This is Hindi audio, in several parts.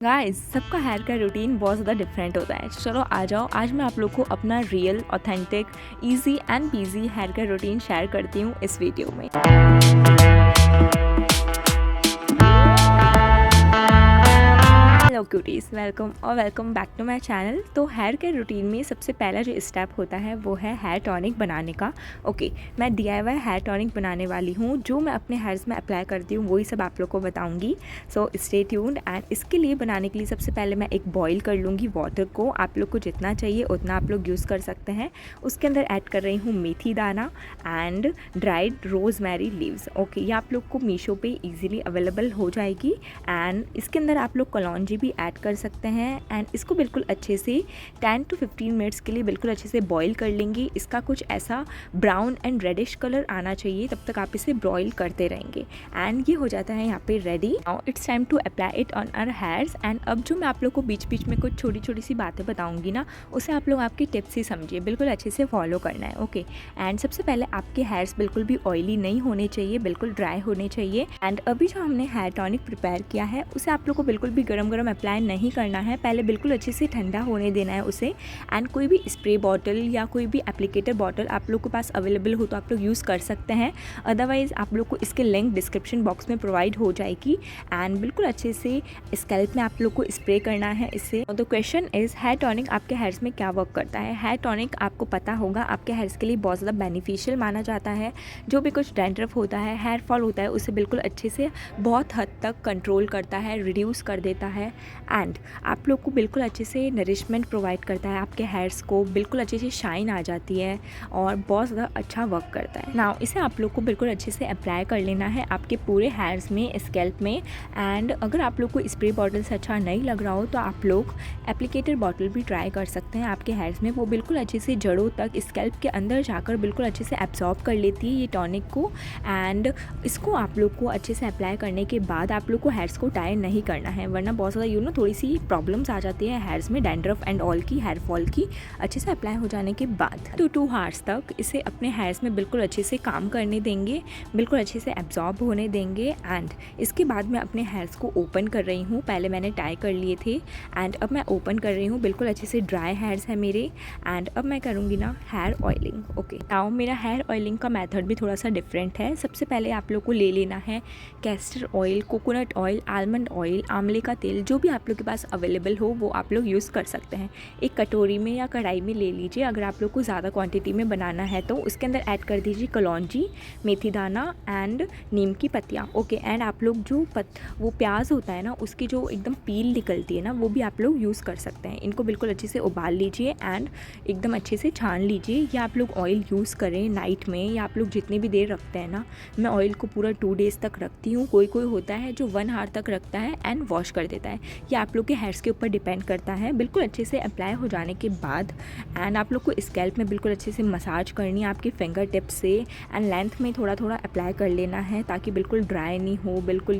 गाइस सबका हेयर का रूटीन बहुत ज़्यादा डिफरेंट होता है। चलो आ जाओ, आज मैं आप लोग को अपना real authentic easy and PG hair का रूटीन शेयर करती हूँ इस वीडियो में। Hello cuties, welcome back to my channel. तो हेयर केयर रूटीन में सबसे पहला जो स्टेप होता है वो है हेयर टॉनिक बनाने का। ओके, मैं DIY हेयर टॉनिक बनाने वाली हूँ। जो मैं अपने हेयर्स में अप्लाई करती हूँ वही सब आप लोग को बताऊँगी। So stay tuned. एंड इसके लिए बनाने के लिए सबसे पहले मैं एक बॉईल कर लूँगी वाटर को। आप लोग को जितना चाहिए उतना आप लोग यूज़ कर सकते हैं। उसके अंदर ऐड कर रही हूँ मेथी दाना and dried rosemary leaves. Okay, ये आप लोग को मीशो पे ईजिली अवेलेबल हो जाएगी। एंड इसके अंदर आप लोग कलौंजी भी ऐड कर सकते हैं। एंड इसको बिल्कुल अच्छे से 10 to 15 मिनट्स के लिए बिल्कुल अच्छे से बॉईल कर लेंगे। इसका कुछ ऐसा ब्राउन एंड रेडिश कलर आना चाहिए, तब तक आप इसे बॉईल करते रहेंगे। एंड ये हो जाता है यहाँ पे ready. Now it's time to apply it on our hairs. And अब जो मैं आप लोग को बीच बीच में कुछ छोटी छोटी सी बातें बताऊँगी ना, उसे आप लोग आपकी टिप्स ही समझिए, बिल्कुल अच्छे से फॉलो करना है। ओके, एंड सबसे पहले आपके हेयर्स बिल्कुल भी ऑयली नहीं होने चाहिए, बिल्कुल ड्राई होने चाहिए। एंड अभी जो हमने हेयर टॉनिक प्रिपेयर किया है उसे आप लोग को बिल्कुल भी गरम गरम अप्लाई नहीं करना है, पहले बिल्कुल अच्छे से ठंडा होने देना है उसे। एंड कोई भी स्प्रे बॉटल या कोई भी एप्लीकेटर बॉटल आप लोग के पास अवेलेबल हो तो आप लोग यूज़ कर सकते हैं। अदरवाइज़ आप लोग को इसके लिंक डिस्क्रिप्शन बॉक्स में प्रोवाइड हो जाएगी। एंड बिल्कुल अच्छे से स्कैल्प में आप लोग को स्प्रे करना है इससे। The question is, hair tonic आपके हेयर्स में क्या वर्क करता है? हेयर टॉनिक आपको पता होगा आपके हेयर्स के लिए बहुत ज़्यादा बेनिफिशियल माना जाता है। जो भी कुछ डैंड्रफ होता है, हेयर फॉल होता है, उसे बिल्कुल अच्छे से बहुत हद तक कंट्रोल करता है, रिड्यूस कर देता है। एंड आप लोग को बिल्कुल अच्छे से नरिशमेंट प्रोवाइड करता है। आपके हेयर्स को बिल्कुल अच्छे से शाइन आ जाती है और बहुत ज़्यादा अच्छा वर्क करता है। नाउ इसे आप लोग को बिल्कुल अच्छे से अप्लाई कर लेना है आपके पूरे हेयर्स में, स्कैल्प में। एंड अगर आप लोग को स्प्रे बॉटल से अच्छा नहीं लग रहा हो तो आप लोग एप्लीकेटर बॉटल भी ट्राई कर सकते हैं आपके हेयर्स में। वो बिल्कुल अच्छे से जड़ों तक, स्कैल्प के अंदर जाकर बिल्कुल अच्छे से एब्जॉर्ब कर लेती है ये टॉनिक को। एंड इसको आप लोग को अच्छे से अप्लाई करने के बाद आप लोग को हेयर्स को टाई नहीं करना है, वरना बहुत ज़्यादा थोड़ी सी प्रॉब्लम्स आ जाती है हेयर्स में, डैंड्रफ एंड ऑल की, हेयर फॉल की। अच्छे से अप्लाई हो जाने के बाद 2 आवर्स तक इसे अपने हेयर्स में बिल्कुल अच्छे से काम करने देंगे, बिल्कुल अच्छे से एब्जॉर्ब होने देंगे। एंड इसके बाद मैं अपने हेयर्स को ओपन कर रही हूँ। पहले मैंने टाई कर लिए थे एंड अब मैं ओपन कर रही हूँ। बिल्कुल अच्छे से ड्राई हेयर्स है मेरे। एंड अब मैं करूँगी ना हेयर ऑयलिंग। ओके, नाउ मेरा हेयर ऑयलिंग का मेथड भी थोड़ा सा डिफरेंट है। सबसे पहले आप लोग को ले लेना है castor oil, coconut oil, almond oil, आंवले का तेल, जो भी आप लोग के पास अवेलेबल हो वो आप लोग यूज़ कर सकते हैं। एक कटोरी में या कढ़ाई में ले लीजिए। अगर आप लोग को ज़्यादा क्वांटिटी में बनाना है तो उसके अंदर ऐड कर दीजिए कलौंजी, मेथी दाना एंड नीम की पत्तियाँ। ओके, एंड आप लोग जो वो प्याज होता है ना, उसकी जो एकदम पील निकलती है ना, वो भी आप लोग यूज़ कर सकते हैं। इनको बिल्कुल अच्छे से उबाल लीजिए एंड एकदम अच्छे से छान लीजिए। या आप लोग ऑयल यूज़ करें नाइट में, या आप लोग जितनी भी देर रखते हैं ना, मैं ऑयल को पूरा 2 डेज़ तक रखती हूँ। कोई कोई होता है जो 1 आवर तक रखता है एंड वॉश कर देता है। या आप लोग के हेयर्स के ऊपर डिपेंड करता है। बिल्कुल अच्छे से अप्लाई हो जाने के बाद एंड आप लोग को स्कैल्प में बिल्कुल अच्छे से मसाज करनी है आपकी फिंगर टिप से। एंड लेंथ में थोड़ा थोड़ा अप्लाई कर लेना है ताकि बिल्कुल ड्राई नहीं हो, बिल्कुल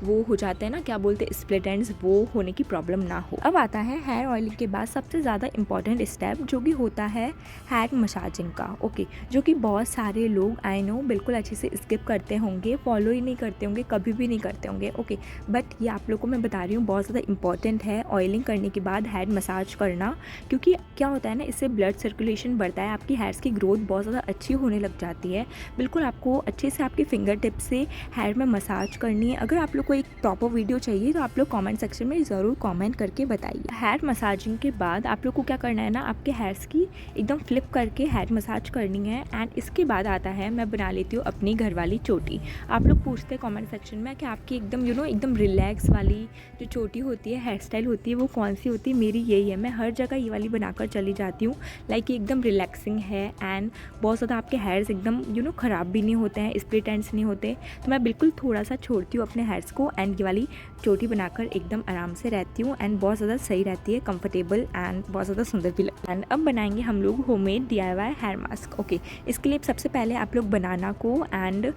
वो हो जाते हैं ना, क्या बोलते हैं, स्प्लिट एंड्स, वो होने की प्रॉब्लम ना हो। अब आता है हेयर ऑयलिंग के बाद सबसे ज़्यादा इंपॉर्टेंट स्टेप, जो कि होता है हेयर मसाजिंग का। ओके, जो कि बहुत सारे लोग आई नो बिल्कुल अच्छे से स्किप करते होंगे, फॉलो ही नहीं करते होंगे, कभी भी नहीं करते होंगे। ओके, बट ये आप लोग को मैं बता रही हूँ बहुत ज़्यादा इंपॉर्टेंट है ऑयलिंग करने के बाद हेड मसाज करना। क्योंकि क्या होता है ना, इससे ब्लड सर्कुलेशन बढ़ता है, आपकी हेयर्स की ग्रोथ बहुत ज़्यादा अच्छी होने लग जाती है। बिल्कुल आपको अच्छे से आपकी फिंगर टिप से हेयर में मसाज करनी है। अगर आप लोग को एक प्रॉपर वीडियो चाहिए तो आप लोग कमेंट सेक्शन में ज़रूर कमेंट करके बताइए। हेयर मसाजिंग के बाद आप लोग को क्या करना है ना, आपके हेयर्स की एकदम फ्लिप करके हेयर मसाज करनी है। एंड इसके बाद आता है, मैं बना लेती हूँ अपनी घर वाली चोटी। आप लोग पूछते हैं कमेंट सेक्शन में कि आपकी एकदम एकदम रिलैक्स वाली जो चोटी होती है, हेयर स्टाइल होती है, वो कौन सी होती है? मेरी यही है। मैं हर जगह ये वाली बनाकर चली जाती हूँ। लाइक ये एकदम रिलैक्सिंग है एंड बहुत ज़्यादा आपके हेयर्स एकदम ख़राब भी नहीं होते हैं, स्प्लिट एंड्स नहीं होते। तो मैं बिल्कुल थोड़ा सा छोड़ती हूँ अपने हेयर्स को एंड ये वाली चोटी बनाकर एकदम आराम से रहती हूँ। एंड बहुत ज़्यादा सही रहती है, कंफर्टेबल एंड बहुत ज़्यादा सुंदर भी लगता है। एंड अब बनाएंगे हम लोग homemade DIY hair mask. Okay, इसके लिए सबसे पहले आप लोग बनाना को एंड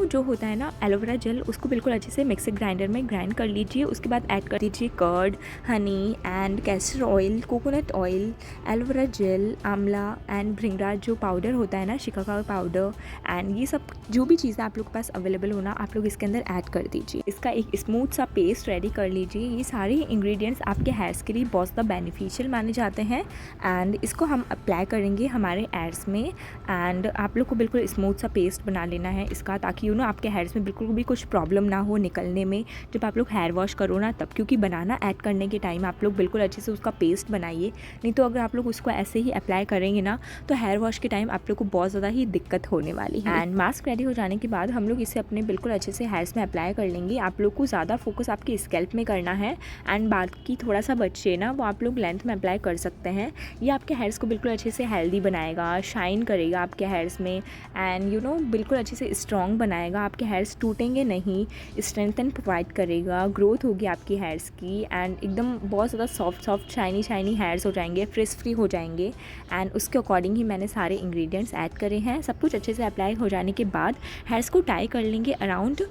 जो होता है ना एलोवेरा जेल, उसको बिल्कुल अच्छे से मिक्सर ग्राइंडर में ग्राइंड कर लीजिए। उसके बाद ऐड ऐड कर दीजिए curd, honey and castor oil, coconut oil, aloe vera gel, amla and bhringraj जो पाउडर होता है ना, शिकाकाओ पाउडर, एंड ये सब जो भी चीज़ें आप लोग के पास अवेलेबल होना आप लोग इसके अंदर ऐड कर दीजिए। इसका एक स्मूथ सा पेस्ट रेडी कर लीजिए। ये सारे इंग्रेडिएंट्स आपके हेयर्स के लिए बहुत ज़्यादा बेनिफिशियल माने जाते हैं एंड इसको हम अप्लाई करेंगे हमारे हेयर्स में। एंड आप लोग को बिल्कुल स्मूथ सा पेस्ट बना लेना है इसका, ताकि आपके हेयर्स में बिल्कुल भी कुछ प्रॉब्लम ना हो निकलने में जब आप लोग हेयर वॉश करो ना तब, क्योंकि बनाना ऐड करने के टाइम आप लोग बिल्कुल अच्छे से उसका पेस्ट बनाइए, नहीं तो अगर आप लोग उसको ऐसे ही अप्लाई करेंगे ना तो हेयर वॉश के टाइम आप लोग को बहुत ज़्यादा ही दिक्कत होने वाली है। एंड मास्क रेडी हो जाने के बाद हम लोग इसे अपने बिल्कुल अच्छे से हेयर्स में अप्लाई कर लेंगे। आप लोग को ज़्यादा फोकस आपके स्कैल्प में करना है एंड बाकी थोड़ा सा बचे ना वो आप लोग लेंथ में अप्लाई कर सकते हैं। ये आपके हेयर्स को बिल्कुल अच्छे से हेल्दी बनाएगा, शाइन करेगा आपके हेयर्स में एंड बिल्कुल अच्छे से स्ट्रॉन्ग बनाएगा। आपके हेयर्स टूटेंगे नहीं, स्ट्रेंथन प्रोवाइड करेगा, ग्रोथ होगी आपकी हेयर्स की एंड एकदम बहुत ज़्यादा सॉफ्ट शाइनी हेयर्स हो जाएंगे, फ्रिज फ्री हो जाएंगे। एंड उसके अकॉर्डिंग ही मैंने सारे इंग्रेडिएंट्स ऐड करे हैं। सब कुछ अच्छे से अप्लाई हो जाने के बाद हेयर्स को टाई कर लेंगे अराउंड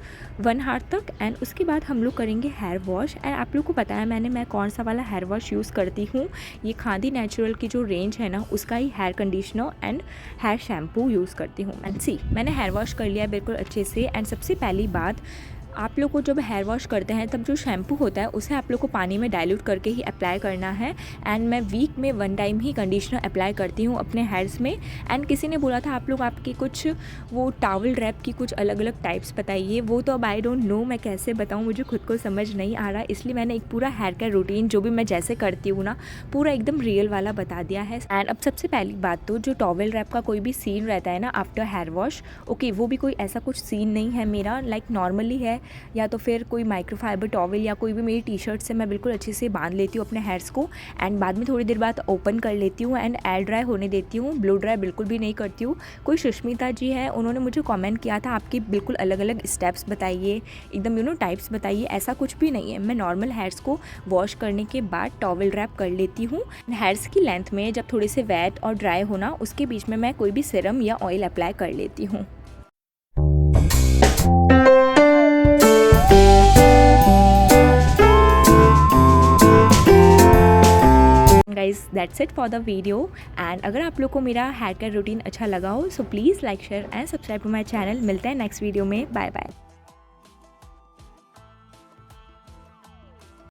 1 आवर तक एंड उसके बाद हम लोग करेंगे हेयर वॉश। एंड आप लोग को पता है मैं कौन सा वाला हेयर वॉश यूज़ करती हूँ। ये खादी नेचुरल की जो रेंज है ना उसका ही hair conditioner and hair shampoo use करती हूँ। एंड सी मैंने हेयर वॉश कर लिया बिल्कुल अच्छे से। एंड सबसे पहली बात, आप लोग को जब हेयर वॉश करते हैं तब जो शैम्पू होता है उसे आप लोग को पानी में डाइल्यूट करके ही अप्लाई करना है। एंड मैं वीक में 1 टाइम ही कंडीशनर अप्लाई करती हूँ अपने हेयर्स में। एंड किसी ने बोला था आप लोग आपकी कुछ वो टॉवल रैप की कुछ अलग अलग टाइप्स बताइए, वो तो अब आई डोंट नो मैं कैसे बताऊँ, मुझे खुद को समझ नहीं आ रहा, इसलिए मैंने एक पूरा हेयर केयर रूटीन जो भी मैं जैसे करती हूँ ना पूरा एकदम रियल वाला बता दिया है। एंड अब सबसे पहली बात तो जो टॉवल रैप का कोई भी सीन रहता है ना आफ्टर हेयर वॉश, ओके वो भी कोई ऐसा कुछ सीन नहीं है मेरा, लाइक नॉर्मली है, या तो फिर कोई माइक्रोफाइबर टॉवल या कोई भी मेरी टी शर्ट से मैं बिल्कुल अच्छे से बांध लेती हूँ अपने हेयर्स को एंड बाद में थोड़ी देर बाद ओपन कर लेती हूँ एंड एयर ड्राई होने देती हूँ। ब्लो ड्राई बिल्कुल भी नहीं करती हूँ। कोई सुष्मिता जी है उन्होंने मुझे कमेंट किया था आपकी बिल्कुल अलग अलग स्टेप्स बताइए, एकदम टाइप्स बताइए, ऐसा कुछ भी नहीं है। मैं नॉर्मल हेयर्स को वॉश करने के बाद टॉवल रैप कर लेती हूँ। हेयर्स की लेंथ में जब थोड़े से वेट और ड्राई होना उसके बीच में मैं कोई भी सीरम या ऑयल अप्लाई कर लेती हूँ। Guys that's it for the video. And अगर आप लोग को मेरा हेयर केयर रूटीन अच्छा लगा हो so please like share and subscribe to my channel. मिलते हैं नेक्स्ट वीडियो में। Bye bye.